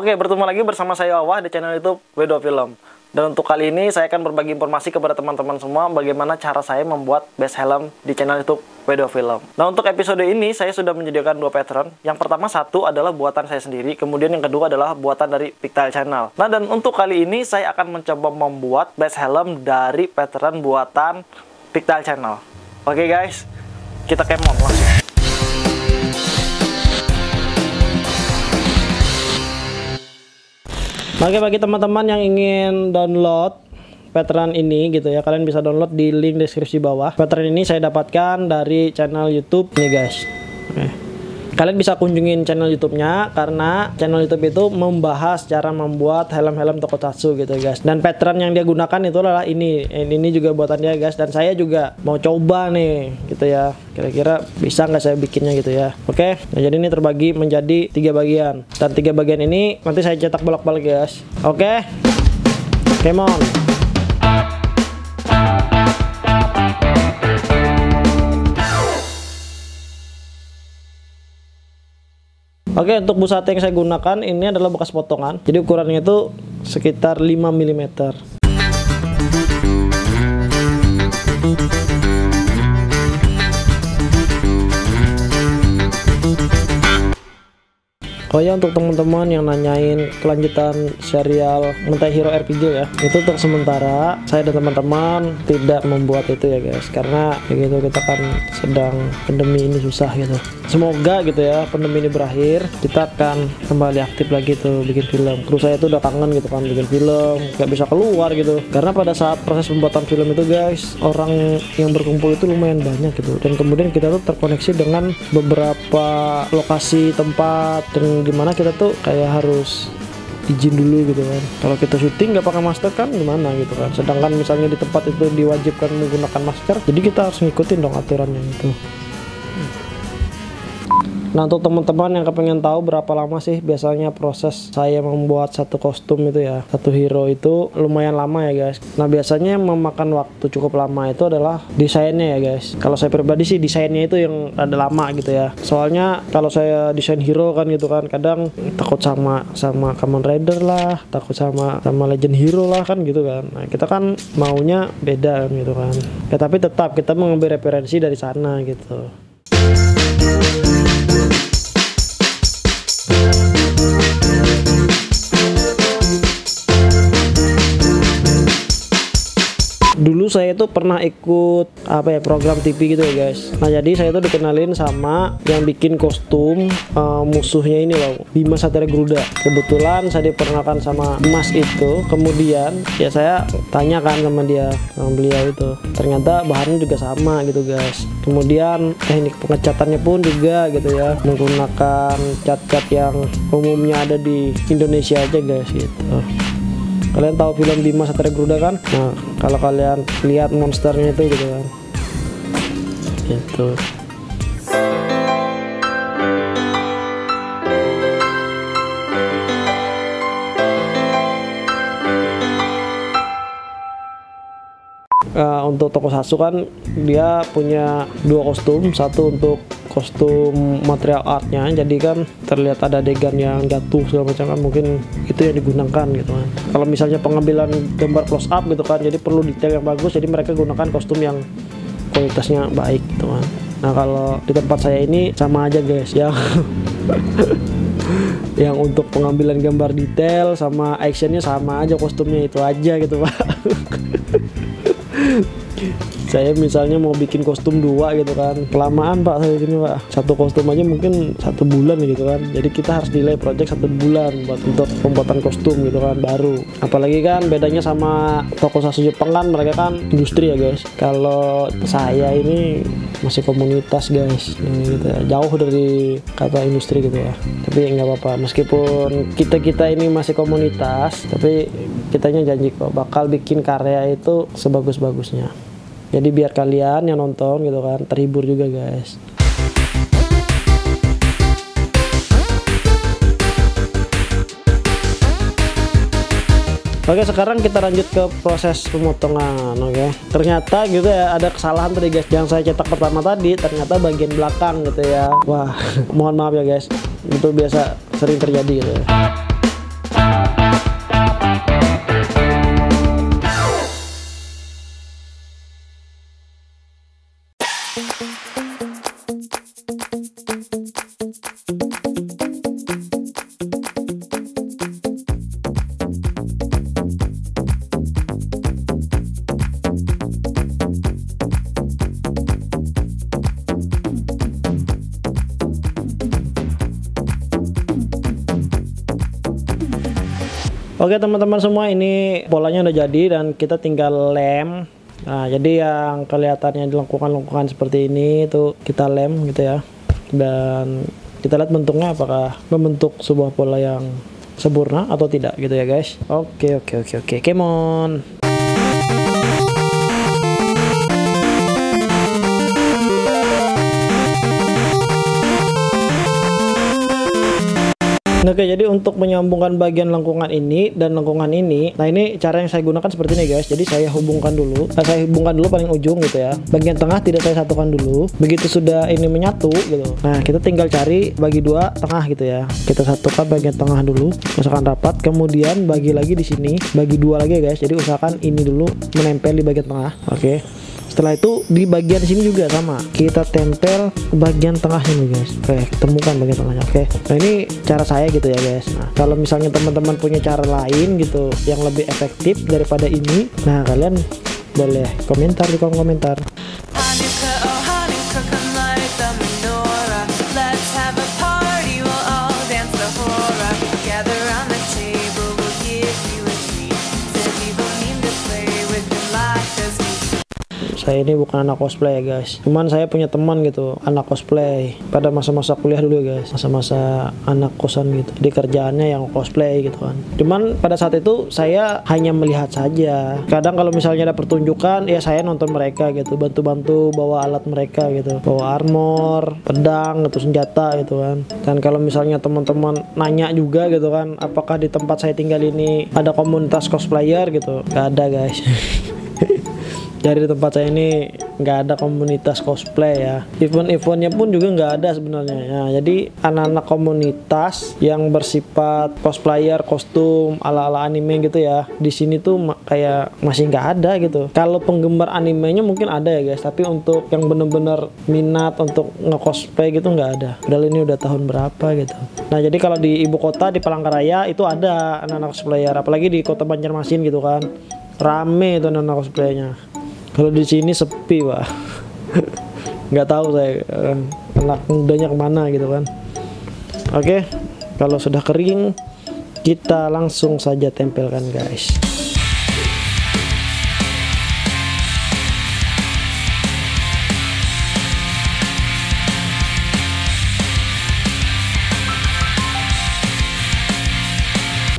Oke, bertemu lagi bersama saya Wawah di channel YouTube W2 Film. Dan untuk kali ini saya akan berbagi informasi kepada teman-teman semua bagaimana cara saya membuat base helm di channel YouTube W2 Film. Nah, untuk episode ini saya sudah menyediakan dua pattern. Yang pertama satu adalah buatan saya sendiri, kemudian yang kedua adalah buatan dari Pictile Channel. Nah, dan untuk kali ini saya akan mencoba membuat base helm dari pattern buatan Pictile Channel. Oke guys, kita kemon langsung. Oke, bagi teman-teman yang ingin download pattern ini gitu ya, kalian bisa download di link deskripsi bawah. Pattern ini saya dapatkan dari channel YouTube nih guys. Oke. Kalian bisa kunjungin channel YouTube-nya karena channel YouTube itu membahas cara membuat helm-helm tokusatsu gitu guys. Dan pattern yang dia gunakan itu adalah ini juga buatan dia guys. Dan saya juga mau coba nih gitu ya. Kira-kira bisa nggak saya bikinnya gitu ya. Oke. Nah, jadi ini terbagi menjadi 3 bagian. Dan 3 bagian ini nanti saya cetak bolak-balik guys. Oke. Come on. Oke, untuk busate yang saya gunakan ini adalah bekas potongan. Jadi ukurannya itu sekitar 5 mm. Oh ya, untuk teman-teman yang nanyain kelanjutan serial Mentai Hero RPG ya, itu untuk sementara saya dan teman-teman tidak membuat itu ya guys, karena begitu kita kan sedang pandemi ini susah gitu. Semoga gitu ya pandemi ini berakhir, kita akan kembali aktif lagi tuh bikin film. Kru saya tuh udah kangen gitu kan bikin film, nggak bisa keluar gitu. Karena pada saat proses pembuatan film itu guys, orang yang berkumpul itu lumayan banyak gitu. Dan kemudian kita tuh terkoneksi dengan beberapa lokasi tempat, dan dimana kita tuh kayak harus izin dulu gitu kan. Kalau kita syuting nggak pakai masker kan gimana gitu kan. Sedangkan misalnya di tempat itu diwajibkan menggunakan masker, jadi kita harus ngikutin dong aturannya itu. Nah, untuk teman-teman yang kepengen tahu berapa lama sih biasanya proses saya membuat satu kostum itu ya, satu hero itu lumayan lama ya guys. Nah, biasanya yang memakan waktu cukup lama itu adalah desainnya ya guys. Kalau saya pribadi sih desainnya itu yang ada lama gitu ya. Soalnya kalau saya desain hero kan gitu kan, kadang takut sama Kamen Rider lah, takut sama Legend Hero lah kan gitu kan. Nah, kita kan maunya beda kan gitu kan. Ya, tapi tetap kita mengambil referensi dari sana gitu. Dulu saya itu pernah ikut program TV gitu ya guys. Nah, jadi saya tuh dikenalin sama yang bikin kostum musuhnya ini loh, Bima Satria Garuda. Kebetulan saya diperkenalkan sama Mas itu. Kemudian ya saya tanyakan sama beliau itu. Ternyata bahannya juga sama gitu guys. Kemudian teknik pengecatannya pun juga gitu ya, menggunakan cat-cat yang umumnya ada di Indonesia aja guys gitu. Kalian tahu film Bima Satria Garuda kan? Nah, kalau kalian lihat monsternya itu gitu kan. Gitu. Untuk tokusatsu kan dia punya 2 kostum, satu untuk kostum material artnya, jadi kan terlihat ada adegan yang jatuh segala macam kan, mungkin itu yang digunakan gitu kan. Kalau misalnya pengambilan gambar close up gitu kan, jadi perlu detail yang bagus, jadi mereka gunakan kostum yang kualitasnya baik gitu kan. Nah, kalau di tempat saya ini sama aja guys ya. Yang untuk pengambilan gambar detail sama actionnya sama aja, kostumnya itu aja gitu pak. Saya misalnya mau bikin kostum 2 gitu kan, kelamaan pak saya gini pak, satu kostum aja mungkin 1 bulan gitu kan. Jadi kita harus delay project 1 bulan untuk pembuatan kostum gitu kan baru. Apalagi kan bedanya sama tokusatsu Jepang kan, mereka kan industri ya guys. Kalau saya ini masih komunitas guys gitu ya. Jauh dari kata industri gitu ya. Tapi nggak apa-apa, meskipun kita ini masih komunitas, tapi kitanya janji kok bakal bikin karya itu sebagus-bagusnya. Jadi biar kalian yang nonton gitu kan terhibur juga guys. Oke, sekarang kita lanjut ke proses pemotongan. Oke, ternyata gitu ya ada kesalahan tadi guys. Yang saya cetak pertama tadi ternyata bagian belakang gitu ya. Wah, mohon maaf ya guys, itu biasa sering terjadi gitu ya. Oke teman-teman semua, ini polanya udah jadi dan kita tinggal lem. Nah jadi yang kelihatannya di lengkungan-lengkungan seperti ini itu kita lem gitu ya, dan kita lihat bentuknya apakah membentuk sebuah pola yang sempurna atau tidak gitu ya guys. Oke, come on. Oke, jadi untuk menyambungkan bagian lengkungan ini dan lengkungan ini, nah ini cara yang saya gunakan seperti ini guys. Jadi saya hubungkan dulu, paling ujung gitu ya. Bagian tengah tidak saya satukan dulu. Begitu sudah ini menyatu gitu, nah kita tinggal cari bagi dua tengah gitu ya. Kita satukan bagian tengah dulu, usahakan rapat. Kemudian bagi lagi di sini, bagi dua lagi ya guys. Jadi usahakan ini dulu menempel di bagian tengah. Oke. Setelah itu di bagian sini juga sama, kita tempel bagian tengah ini guys. Oke, temukan bagian tengahnya. Oke, nah ini cara saya gitu ya guys. Nah kalau misalnya teman-teman punya cara lain gitu yang lebih efektif daripada ini, nah kalian boleh komentar di kolom komentar. Saya ini bukan anak cosplay ya guys, cuman saya punya teman gitu anak cosplay pada masa-masa kuliah dulu ya guys, masa-masa anak kosan gitu. Jadi kerjaannya yang cosplay gitu kan. Cuman pada saat itu saya hanya melihat saja. Kadang kalau misalnya ada pertunjukan ya saya nonton mereka gitu, bantu-bantu bawa alat mereka gitu, bawa armor, pedang atau senjata gitu kan. Dan kalau misalnya teman-teman nanya juga gitu kan, apakah di tempat saya tinggal ini ada komunitas cosplayer gitu, gak ada guys. Jadi di tempat saya ini nggak ada komunitas cosplay ya. Event-eventnya pun juga nggak ada sebenarnya. Nah, jadi anak-anak komunitas yang bersifat cosplayer, kostum ala-ala anime gitu ya, di sini tuh kayak masih nggak ada gitu. Kalau penggemar animenya mungkin ada ya guys, tapi untuk yang bener-bener minat untuk nge-cosplay gitu nggak ada. Padahal ini udah tahun berapa gitu. Nah jadi kalau di ibu kota di Palangkaraya itu ada anak-anak cosplayer, apalagi di kota Banjarmasin gitu kan, rame itu anak-anak cosplaynya. Kalau di sini sepi pak. Nggak tahu saya anak mudanya kemana gitu kan. Oke, kalau sudah kering kita langsung saja tempelkan guys.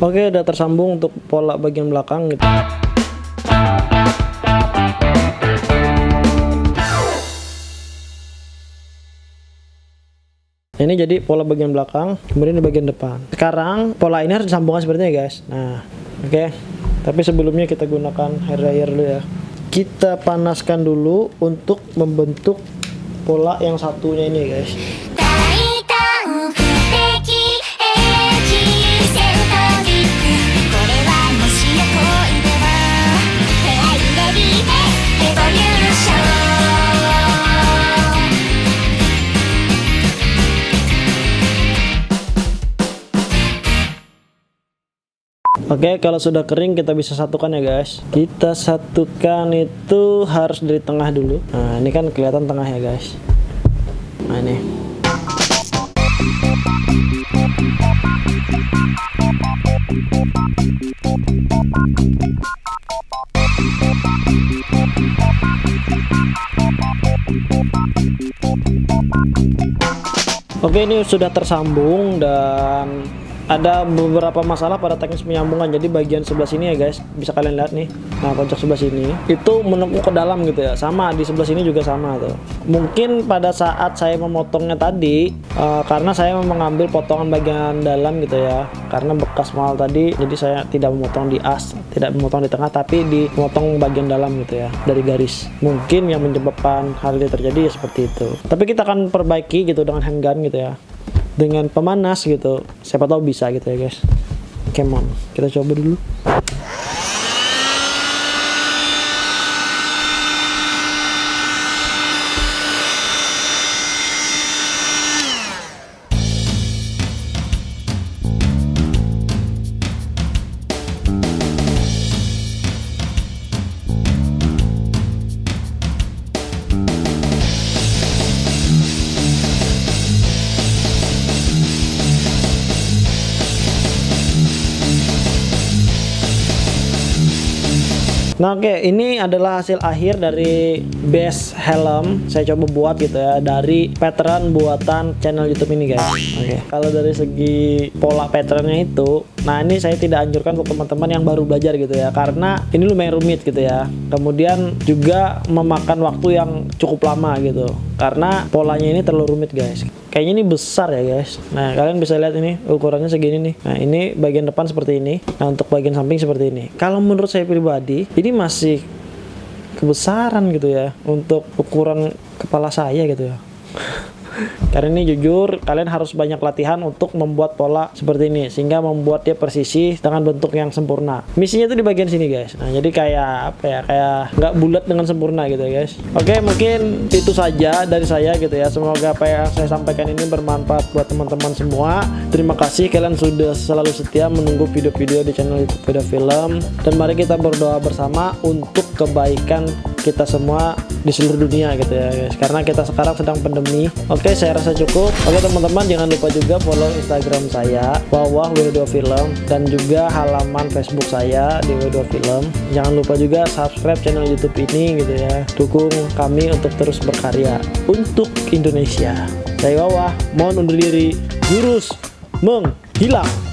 Oke, udah tersambung untuk pola bagian belakang gitu. Ini jadi pola bagian belakang, kemudian di bagian depan. Sekarang pola ini harus disambungkan seperti ini guys. Nah, oke. Tapi sebelumnya kita gunakan hair dryer dulu ya. Kita panaskan dulu untuk membentuk pola yang satunya ini guys. Oke, kalau sudah kering kita bisa satukan ya guys. Kita satukan itu harus dari tengah dulu. Nah ini kan kelihatan tengah ya guys. Nah ini. Oke, ini sudah tersambung dan ada beberapa masalah pada teknis penyambungan. Jadi bagian sebelah sini ya guys, bisa kalian lihat nih. Nah pojok sebelah sini itu menekuk ke dalam gitu ya. Sama di sebelah sini juga sama tuh. Mungkin pada saat saya memotongnya tadi karena saya mengambil potongan bagian dalam gitu ya, karena bekas mahal tadi, jadi saya tidak memotong di as, tidak memotong di tengah, tapi memotong bagian dalam gitu ya, dari garis. Mungkin yang menyebabkan hal ini terjadi ya seperti itu. Tapi kita akan perbaiki gitu dengan handgun gitu ya, dengan pemanas gitu, siapa tahu bisa gitu ya guys. Come on, kita coba dulu. Nah oke, ini adalah hasil akhir dari base helm saya coba buat gitu ya, dari pattern buatan channel YouTube ini guys. Oke, kalau dari segi pola patternnya itu, nah ini saya tidak anjurkan untuk teman-teman yang baru belajar gitu ya, karena ini lumayan rumit gitu ya. Kemudian juga memakan waktu yang cukup lama gitu, karena polanya ini terlalu rumit guys. Kayaknya ini besar ya guys. Nah kalian bisa lihat ini ukurannya segini nih. Nah ini bagian depan seperti ini. Nah untuk bagian samping seperti ini. Kalau menurut saya pribadi ini masih kebesaran gitu ya untuk ukuran kepala saya gitu ya. Karena ini jujur kalian harus banyak latihan untuk membuat pola seperti ini, sehingga membuat dia presisi dengan bentuk yang sempurna. Misinya itu di bagian sini guys. Nah jadi kayak apa ya, kayak nggak bulat dengan sempurna gitu ya guys. Oke, mungkin itu saja dari saya gitu ya. Semoga apa yang saya sampaikan ini bermanfaat buat teman-teman semua. Terima kasih kalian sudah selalu setia menunggu video-video di channel YouTube Beda Film, dan mari kita berdoa bersama untuk kebaikan kita semua di seluruh dunia gitu ya guys, karena kita sekarang sedang pandemi. Oke, saya rasa cukup. Oke teman-teman, jangan lupa juga follow Instagram saya @W2 Film, dan juga halaman Facebook saya di W2 Film. Jangan lupa juga subscribe channel YouTube ini gitu ya, dukung kami untuk terus berkarya untuk Indonesia. Saya Wawah, mohon undur diri, jurus menghilang.